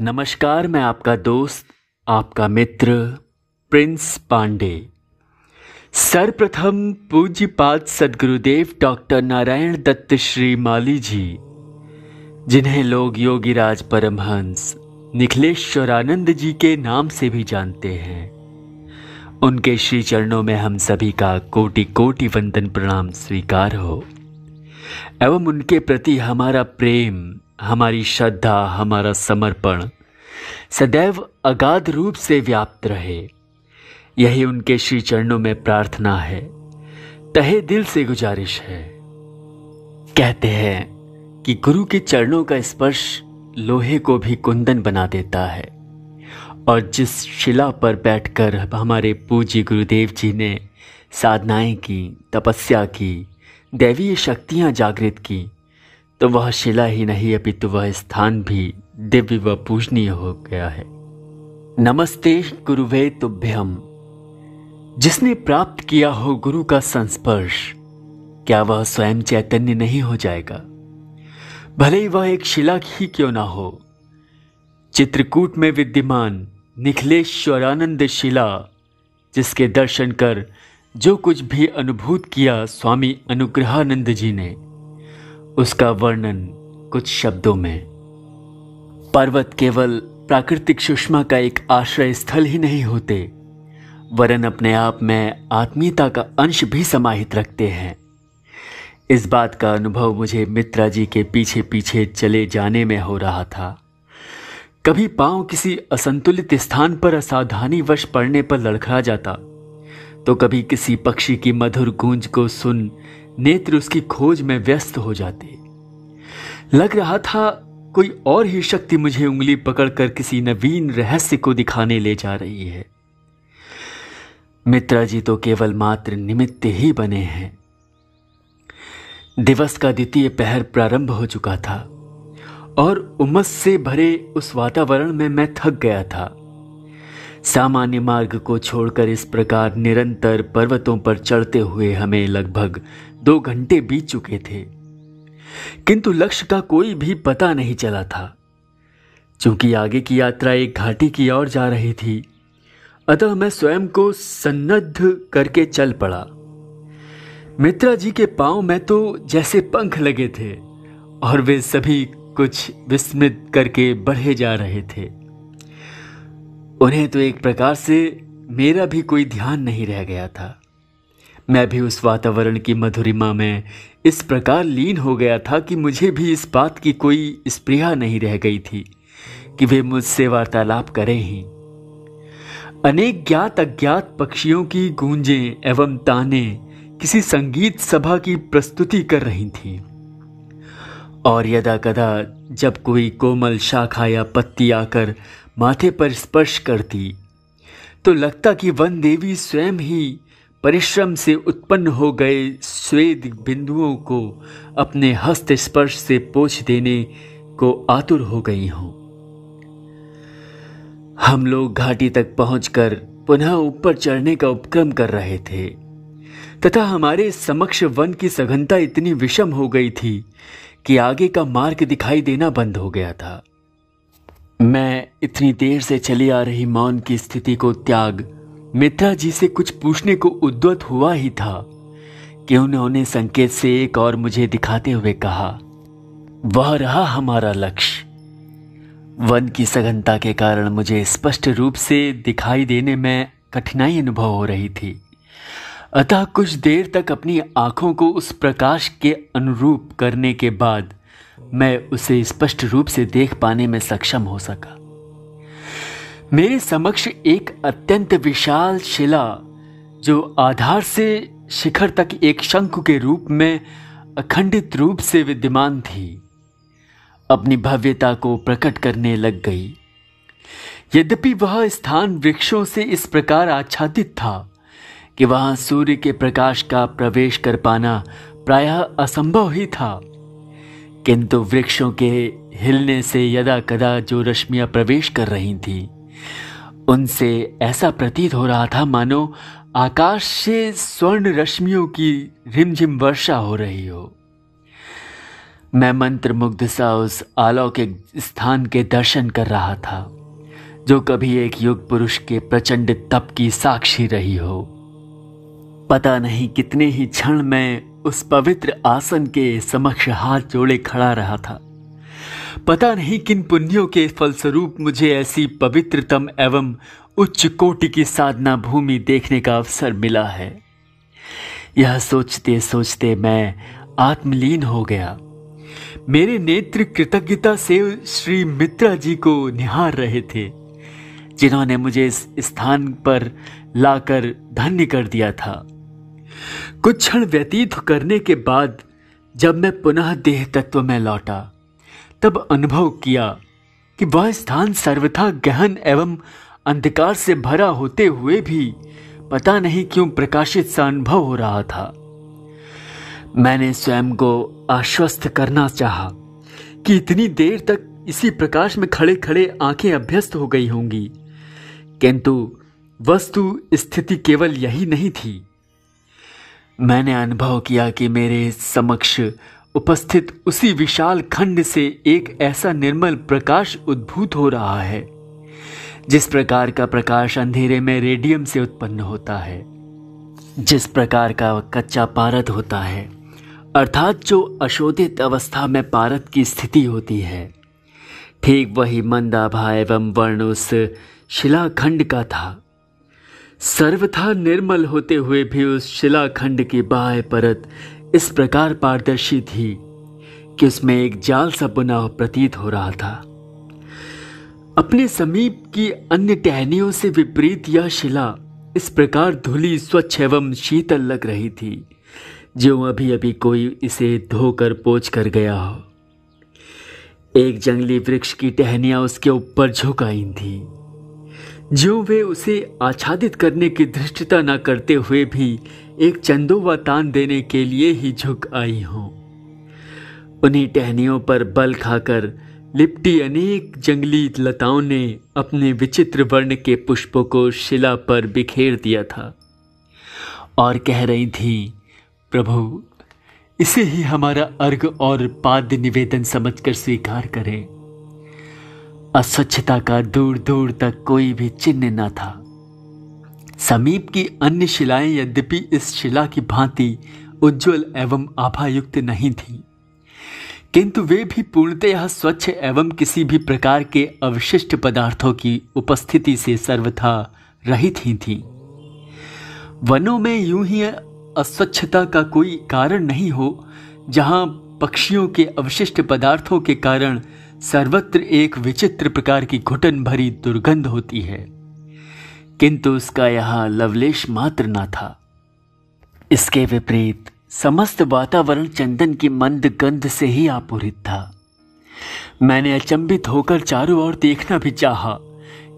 नमस्कार, मैं आपका दोस्त, आपका मित्र प्रिंस पांडे। सर्वप्रथम पूज्यपाद सद्गुरुदेव डॉक्टर नारायण दत्त श्री माली जी, जिन्हें लोग योगीराज परमहंस निखिलेश्वरानंद जी के नाम से भी जानते हैं, उनके श्री चरणों में हम सभी का कोटि कोटि वंदन प्रणाम स्वीकार हो एवं उनके प्रति हमारा प्रेम, हमारी श्रद्धा, हमारा समर्पण सदैव अगाध रूप से व्याप्त रहे, यही उनके श्री चरणों में प्रार्थना है, तहे दिल से गुजारिश है। कहते हैं कि गुरु के चरणों का स्पर्श लोहे को भी कुंदन बना देता है, और जिस शिला पर बैठकर हमारे पूज्य गुरुदेव जी ने साधनाएं की, तपस्या की, दैवीय शक्तियां जागृत की, तो वह शिला ही नहीं अपितु वह स्थान भी दिव्य व पूजनीय हो गया है। नमस्ते गुरुवे तुभ्यम। जिसने प्राप्त किया हो गुरु का संस्पर्श, क्या वह स्वयं चैतन्य नहीं हो जाएगा? भले ही वह एक शिला ही क्यों ना हो। चित्रकूट में विद्यमान निखिलेश्वरानंद शिला, जिसके दर्शन कर जो कुछ भी अनुभूत किया स्वामी अनुग्रहानंद जी ने, उसका वर्णन कुछ शब्दों में। पर्वत केवल प्राकृतिक सुषमा का एक आश्रय स्थल ही नहीं होते, वरन अपने आप में आत्मीयता का अंश भी समाहित रखते हैं। इस बात का अनुभव मुझे मित्रा जी के पीछे पीछे चले जाने में हो रहा था। कभी पांव किसी असंतुलित स्थान पर असावधानीवश पड़ने पर लड़खड़ा जाता, तो कभी किसी पक्षी की मधुर गूंज को सुन नेत्र उसकी खोज में व्यस्त हो जाते। लग रहा था कोई और ही शक्ति मुझे उंगली पकड़कर किसी नवीन रहस्य को दिखाने ले जा रही है। मित्रा जी तो केवल मात्र निमित्त ही बने हैं। दिवस का द्वितीय पहर प्रारंभ हो चुका था और उमस से भरे उस वातावरण में मैं थक गया था। सामान्य मार्ग को छोड़कर इस प्रकार निरंतर पर्वतों पर चढ़ते हुए हमें लगभग 2 घंटे बीत चुके थे, किंतु लक्ष्य का कोई भी पता नहीं चला था। चूंकि आगे की यात्रा एक घाटी की ओर जा रही थी, अतः मैं स्वयं को सन्नद्ध करके चल पड़ा। मित्रा जी के पांव में तो जैसे पंख लगे थे और वे सभी कुछ विस्मित करके बढ़े जा रहे थे। उन्हें तो एक प्रकार से मेरा भी कोई ध्यान नहीं रह गया था। मैं भी उस वातावरण की मधुरिमा में इस प्रकार लीन हो गया था कि मुझे भी इस बात की कोई स्पृहा नहीं रह गई थी कि वे मुझसे वार्तालाप करें ही। अनेक ज्ञात अज्ञात पक्षियों की गूंजें एवं ताने किसी संगीत सभा की प्रस्तुति कर रही थी, और यदा कदा जब कोई कोमल शाखा या पत्ती आकर माथे पर स्पर्श करती, तो लगता कि वन देवी स्वयं ही परिश्रम से उत्पन्न हो गए स्वेद बिंदुओं को अपने हस्त स्पर्श से पोंछ देने को आतुर हो गई हों। हम लोग घाटी तक पहुंचकर पुनः ऊपर चढ़ने का उपक्रम कर रहे थे, तथा हमारे समक्ष वन की सघनता इतनी विषम हो गई थी कि आगे का मार्ग दिखाई देना बंद हो गया था। मैं इतनी देर से चली आ रही मौन की स्थिति को त्याग मित्रा जी से कुछ पूछने को उद्यत हुआ ही था कि उन्होंने संकेत से एक और मुझे दिखाते हुए कहा, वह रहा हमारा लक्ष्य। वन की सघनता के कारण मुझे स्पष्ट रूप से दिखाई देने में कठिनाई अनुभव हो रही थी, अतः कुछ देर तक अपनी आंखों को उस प्रकाश के अनुरूप करने के बाद मैं उसे स्पष्ट रूप से देख पाने में सक्षम हो सका। मेरे समक्ष एक अत्यंत विशाल शिला, जो आधार से शिखर तक एक शंकु के रूप में अखंडित रूप से विद्यमान थी, अपनी भव्यता को प्रकट करने लग गई। यद्यपि वह स्थान वृक्षों से इस प्रकार आच्छादित था कि वहां सूर्य के प्रकाश का प्रवेश कर पाना प्रायः असंभव ही था, किंतु वृक्षों के हिलने से यदा कदा जो रश्मियां प्रवेश कर रही थीं, उनसे ऐसा प्रतीत हो रहा था मानो आकाश से स्वर्ण रश्मियों की रिमझिम वर्षा हो रही हो। मैं मंत्रमुग्ध सा उस अलौकिक स्थान के दर्शन कर रहा था जो कभी एक युग पुरुष के प्रचंड तप की साक्षी रही हो। पता नहीं कितने ही क्षण मैं उस पवित्र आसन के समक्ष हाथ जोड़े खड़ा रहा था। पता नहीं किन पुण्यों के फलस्वरूप मुझे ऐसी पवित्रतम एवं उच्च कोटि की साधना भूमि देखने का अवसर मिला है। यह सोचते सोचते मैं आत्मलीन हो गया। मेरे नेत्र कृतज्ञता से श्री मित्रा जी को निहार रहे थे, जिन्होंने मुझे इस स्थान पर लाकर धन्य कर दिया था। कुछ क्षण व्यतीत करने के बाद जब मैं पुनः देह तत्व में लौटा, तब अनुभव किया कि वह स्थान सर्वथा गहन एवं अंधकार से भरा होते हुए भी पता नहीं क्यों प्रकाशित सा अनुभव हो रहा था। मैंने स्वयं को आश्वस्त करना चाहा कि इतनी देर तक इसी प्रकाश में खड़े खड़े आंखें अभ्यस्त हो गई होंगी, किंतु वस्तु स्थिति केवल यही नहीं थी। मैंने अनुभव किया कि मेरे समक्ष उपस्थित उसी विशाल खंड से एक ऐसा निर्मल प्रकाश उद्भूत हो रहा है, जिस प्रकार का प्रकाश अंधेरे में रेडियम से उत्पन्न होता है, जिस प्रकार का कच्चा पारद होता है, अर्थात जो अशोधित अवस्था में पारद की स्थिति होती है। ठीक वही मंदाभा एवं वर्ण उस शिलाखंड का था। सर्वथा निर्मल होते हुए भी उस शिलाखंड की बाह्य परत इस प्रकार पारदर्शी थी कि उसमें एक जाल सा बुना प्रतीत हो रहा था। अपने समीप की अन्य टहनियों से विपरीत यह शिला इस प्रकार धुली, स्वच्छ एवं शीतल लग रही थी, जो अभी अभी कोई इसे धोकर पोंछ कर गया हो। एक जंगली वृक्ष की टहनियां उसके ऊपर झुक आई थी, जो वे उसे आच्छादित करने की धृष्टता न करते हुए भी एक चंदोवा तान देने के लिए ही झुक आई हों। उन्हीं टहनियों पर बल खाकर लिपटी अनेक जंगली लताओं ने अपने विचित्र वर्ण के पुष्पों को शिला पर बिखेर दिया था और कह रही थी, प्रभु, इसे ही हमारा अर्घ और पाद्य निवेदन समझकर स्वीकार करें। अस्वच्छता का दूर दूर तक कोई भी चिन्ह न था। समीप की अन्य शिलाएं यद्यपि इस शिला की भांति उज्ज्वल एवं आभायुक्त नहीं थी, किंतु वे भी पूर्णतः स्वच्छ एवं किसी भी प्रकार के अवशिष्ट पदार्थों की उपस्थिति से सर्वथा रहित ही थी। वनों में यूं ही अस्वच्छता का कोई कारण नहीं हो, जहां पक्षियों के अवशिष्ट पदार्थों के कारण सर्वत्र एक विचित्र प्रकार की घुटन भरी दुर्गंध होती है, किंतु उसका यहां लवलेश मात्र न था। इसके विपरीत समस्त वातावरण चंदन की मंद गंध से ही आपूरित था। मैंने अचंभित होकर चारों ओर देखना भी चाहा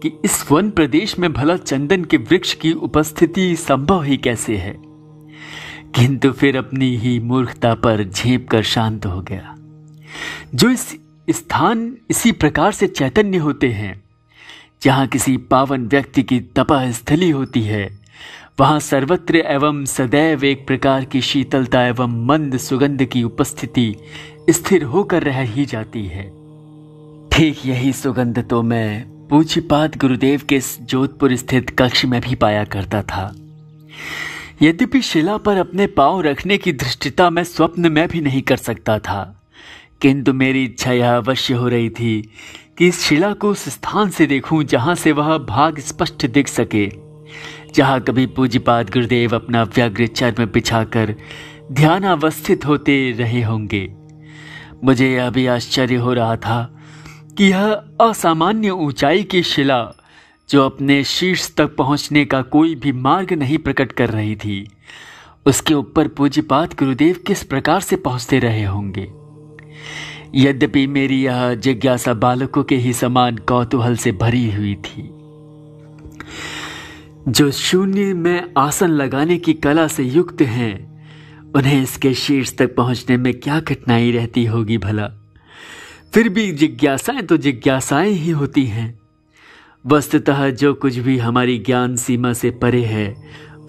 कि इस वन प्रदेश में भला चंदन के वृक्ष की उपस्थिति संभव ही कैसे है, किंतु फिर अपनी ही मूर्खता पर झेप कर शांत हो गया। जो इस स्थान इसी प्रकार से चैतन्य होते हैं, जहां किसी पावन व्यक्ति की तपः स्थली होती है, वहां सर्वत्र एवं सदैव एक प्रकार की शीतलता एवं मंद सुगंध की उपस्थिति स्थिर होकर रह ही जाती है। ठीक यही सुगंध तो मैं पूज्यपाद गुरुदेव के जोधपुर स्थित कक्ष में भी पाया करता था। यद्यपि शिला पर अपने पांव रखने की धृष्टता मैं स्वप्न में भी नहीं कर सकता था, किंतु मेरी इच्छा यह अवश्य हो रही थी कि इस शिला को उस स्थान से देखूं जहां से वह भाग स्पष्ट दिख सके, जहां कभी पूज्यपाद गुरुदेव अपना व्यग्र चर्म बिछाकर ध्यानावस्थित होते रहे होंगे। मुझे यह भी आश्चर्य हो रहा था कि यह असामान्य ऊंचाई की शिला, जो अपने शीर्ष तक पहुंचने का कोई भी मार्ग नहीं प्रकट कर रही थी, उसके ऊपर पूज्यपाद गुरुदेव किस प्रकार से पहुंचते रहे होंगे। यद्यपि मेरी यह जिज्ञासा बालकों के ही समान कौतूहल से भरी हुई थी। जो शून्य में आसन लगाने की कला से युक्त हैं, उन्हें इसके शीर्ष तक पहुंचने में क्या कठिनाई रहती होगी भला। फिर भी जिज्ञासाएं तो जिज्ञासाएं ही होती हैं। वस्तुतः जो कुछ भी हमारी ज्ञान सीमा से परे है,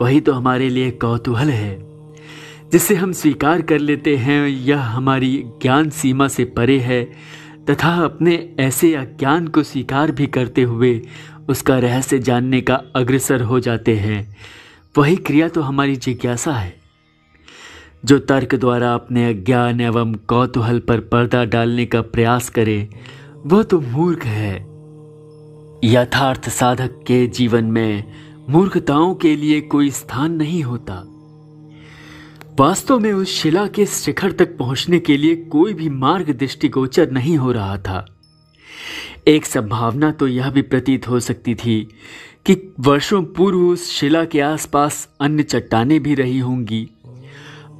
वही तो हमारे लिए कौतूहल है। जिसे हम स्वीकार कर लेते हैं यह हमारी ज्ञान सीमा से परे है, तथा अपने ऐसे अज्ञान को स्वीकार भी करते हुए उसका रहस्य जानने का अग्रसर हो जाते हैं, वही क्रिया तो हमारी जिज्ञासा है। जो तर्क द्वारा अपने अज्ञान एवं कौतूहल पर पर्दा डालने का प्रयास करे वह तो मूर्ख है। यथार्थ साधक के जीवन में मूर्खताओं के लिए कोई स्थान नहीं होता। वास्तव में उस शिला के शिखर तक पहुंचने के लिए कोई भी मार्ग दृष्टिगोचर नहीं हो रहा था। एक संभावना तो यह भी प्रतीत हो सकती थी कि वर्षों पूर्व उस शिला के आसपास अन्य चट्टानें भी रही होंगी,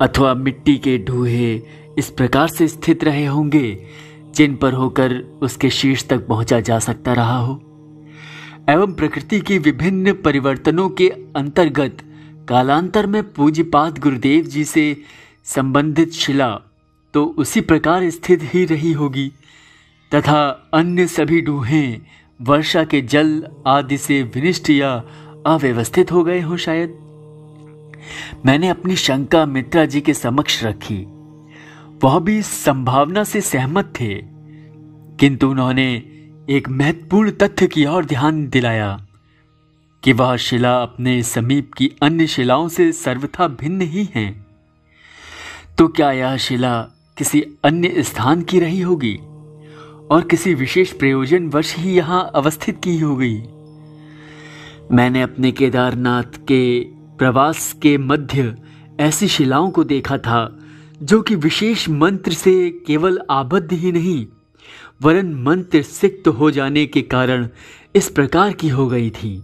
अथवा मिट्टी के ढूहे इस प्रकार से स्थित रहे होंगे जिन पर होकर उसके शीर्ष तक पहुंचा जा सकता रहा हो, एवं प्रकृति के विभिन्न परिवर्तनों के अंतर्गत कालांतर में पूज्यपाद गुरुदेव जी से संबंधित शिला तो उसी प्रकार स्थित ही रही होगी, तथा अन्य सभी ढूहें वर्षा के जल आदि से विनिष्ट या अव्यवस्थित हो गए हों। शायद मैंने अपनी शंका मित्रा जी के समक्ष रखी। वह भी इस संभावना से सहमत थे, किंतु उन्होंने एक महत्वपूर्ण तथ्य की ओर ध्यान दिलाया कि वह शिला अपने समीप की अन्य शिलाओं से सर्वथा भिन्न ही है। तो क्या यह शिला किसी अन्य स्थान की रही होगी और किसी विशेष प्रयोजन वश ही यहाँ अवस्थित की होगी? मैंने अपने केदारनाथ के प्रवास के मध्य ऐसी शिलाओं को देखा था जो कि विशेष मंत्र से केवल आबद्ध ही नहीं वरन मंत्र सिक्त हो जाने के कारण इस प्रकार की हो गई थी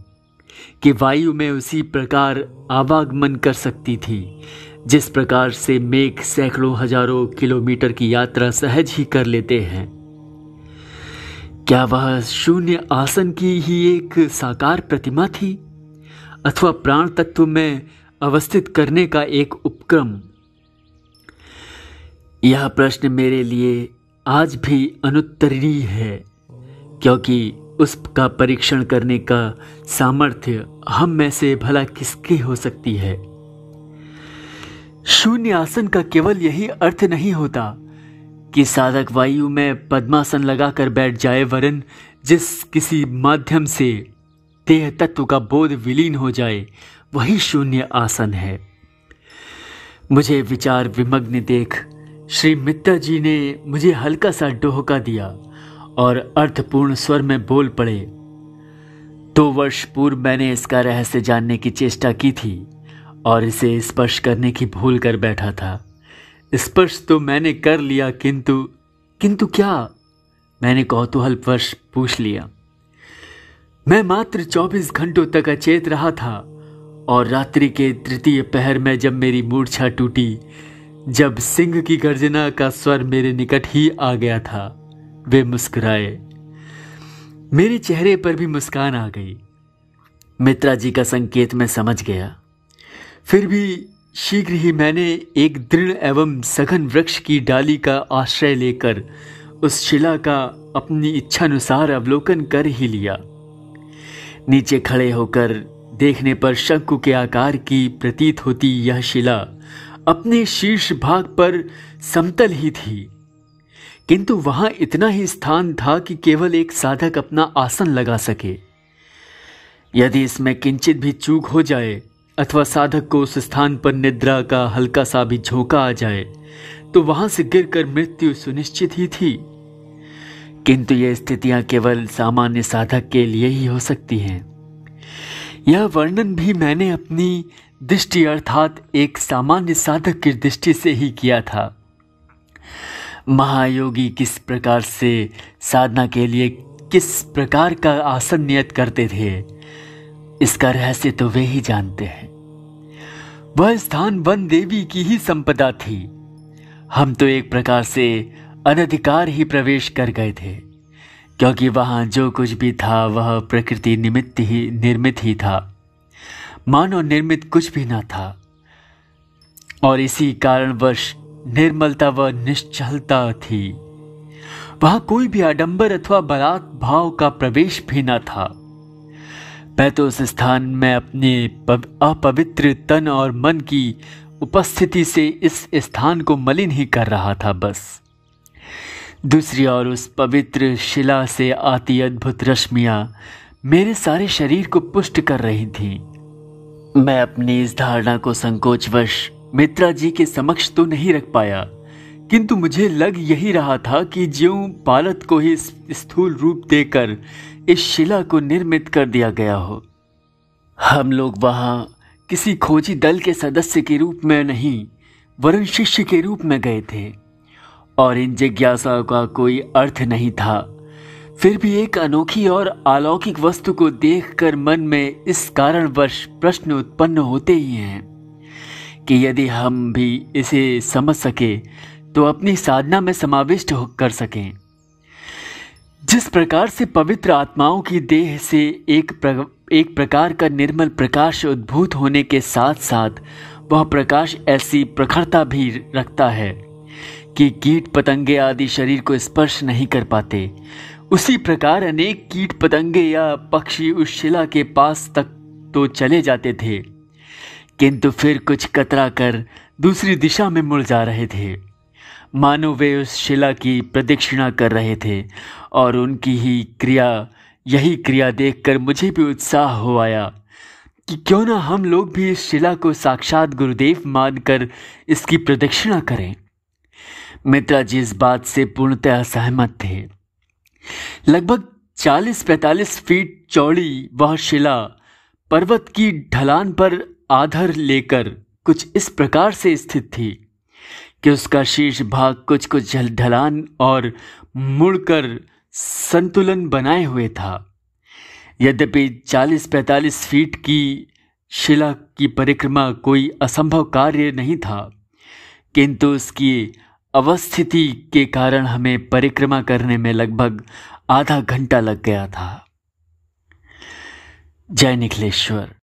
कि वायु में उसी प्रकार आवागमन कर सकती थी जिस प्रकार से मेघ सैकड़ों हजारों किलोमीटर की यात्रा सहज ही कर लेते हैं। क्या वह शून्य आसन की ही एक साकार प्रतिमा थी अथवा प्राण तत्व में अवस्थित करने का एक उपक्रम? यह प्रश्न मेरे लिए आज भी अनुत्तरणीय है, क्योंकि उसका परीक्षण करने का सामर्थ्य हम में से भला किसकी हो सकती है। शून्य आसन का केवल यही अर्थ नहीं होता कि साधक वायु में पद्मासन लगाकर बैठ जाए, वरन जिस किसी माध्यम से देह तत्व का बोध विलीन हो जाए वही शून्य आसन है। मुझे विचार विमग्न देख श्री मित्रा जी ने मुझे हल्का सा डोहका दिया और अर्थपूर्ण स्वर में बोल पड़े। 2 वर्ष पूर्व मैंने इसका रहस्य जानने की चेष्टा की थी और इसे स्पर्श करने की भूल कर बैठा था। स्पर्श तो मैंने कर लिया, किंतु क्या? मैंने कौतूहलवश पूछ लिया। मैं मात्र 24 घंटों तक अचेत रहा था और रात्रि के तृतीय पहर में जब मेरी मूर्छा टूटी, जब सिंह की गर्जना का स्वर मेरे निकट ही आ गया था, वे मुस्कुराए। मेरे चेहरे पर भी मुस्कान आ गई। मित्रा जी का संकेत मैं समझ गया। फिर भी शीघ्र ही मैंने एक दृढ़ एवं सघन वृक्ष की डाली का आश्रय लेकर उस शिला का अपनी इच्छानुसार अवलोकन कर ही लिया। नीचे खड़े होकर देखने पर शंकु के आकार की प्रतीत होती यह शिला अपने शीर्ष भाग पर समतल ही थी, किंतु वहां इतना ही स्थान था कि केवल एक साधक अपना आसन लगा सके। यदि इसमें किंचित भी चूक हो जाए अथवा साधक को उस स्थान पर निद्रा का हल्का सा भी झोंका आ जाए तो वहां से गिरकर मृत्यु सुनिश्चित ही थी। किंतु ये स्थितियां केवल सामान्य साधक के लिए ही हो सकती हैं। यह वर्णन भी मैंने अपनी दृष्टि अर्थात एक सामान्य साधक की दृष्टि से ही किया था। महायोगी किस प्रकार से साधना के लिए किस प्रकार का आसन नियत करते थे, इसका रहस्य तो वे ही जानते हैं। वह स्थान वन देवी की ही संपदा थी। हम तो एक प्रकार से अनधिकार ही प्रवेश कर गए थे, क्योंकि वहां जो कुछ भी था वह प्रकृति निर्मित ही था, मानव निर्मित कुछ भी न था। और इसी कारणवश निर्मलता व निश्चलता थी। वहां कोई भी आडंबर अथवा बलात् भाव का प्रवेश भी न था। मैं तो उस स्थान में अपने अपवित्र तन और मन की उपस्थिति से इस स्थान को मलिन ही कर रहा था बस। दूसरी ओर उस पवित्र शिला से आती अद्भुत रश्मियां मेरे सारे शरीर को पुष्ट कर रही थीं। मैं अपनी इस धारणा को संकोचवश मित्रा जी के समक्ष तो नहीं रख पाया, किंतु मुझे लग यही रहा था कि ज्यों पालत को ही स्थूल रूप देकर इस शिला को निर्मित कर दिया गया हो। हम लोग वहां किसी खोजी दल के सदस्य के रूप में नहीं, वरन शिष्य के रूप में गए थे, और इन जिज्ञासाओं का कोई अर्थ नहीं था। फिर भी एक अनोखी और अलौकिक वस्तु को देखकर मन में इस कारणवश प्रश्न उत्पन्न होते ही हैं कि यदि हम भी इसे समझ सके तो अपनी साधना में समाविष्ट कर सकें। जिस प्रकार से पवित्र आत्माओं की देह से एक प्रकार का निर्मल प्रकाश उद्भूत होने के साथ साथ वह प्रकाश ऐसी प्रखरता भी रखता है कि कीट पतंगे आदि शरीर को स्पर्श नहीं कर पाते, उसी प्रकार अनेक कीट पतंगे या पक्षी उस शिला के पास तक तो चले जाते थे, किंतु फिर कुछ कतरा कर दूसरी दिशा में मुड़ जा रहे थे, मानो वे उस शिला की प्रदक्षिणा कर रहे थे। और उनकी यही क्रिया देखकर मुझे भी उत्साह हो आया कि क्यों ना हम लोग भी इस शिला को साक्षात गुरुदेव मानकर इसकी प्रदक्षिणा करें। मित्रा जी इस बात से पूर्णतः सहमत थे। लगभग 40-45 फीट चौड़ी वह शिला पर्वत की ढलान पर आधार लेकर कुछ इस प्रकार से स्थित थी कि उसका शीर्ष भाग कुछ ढलान और मुड़कर संतुलन बनाए हुए था। यद्यपि 40-45 फीट की शिला की परिक्रमा कोई असंभव कार्य नहीं था, किंतु उसकी अवस्थिति के कारण हमें परिक्रमा करने में लगभग आधा घंटा लग गया था। जय निखिलेश्वर।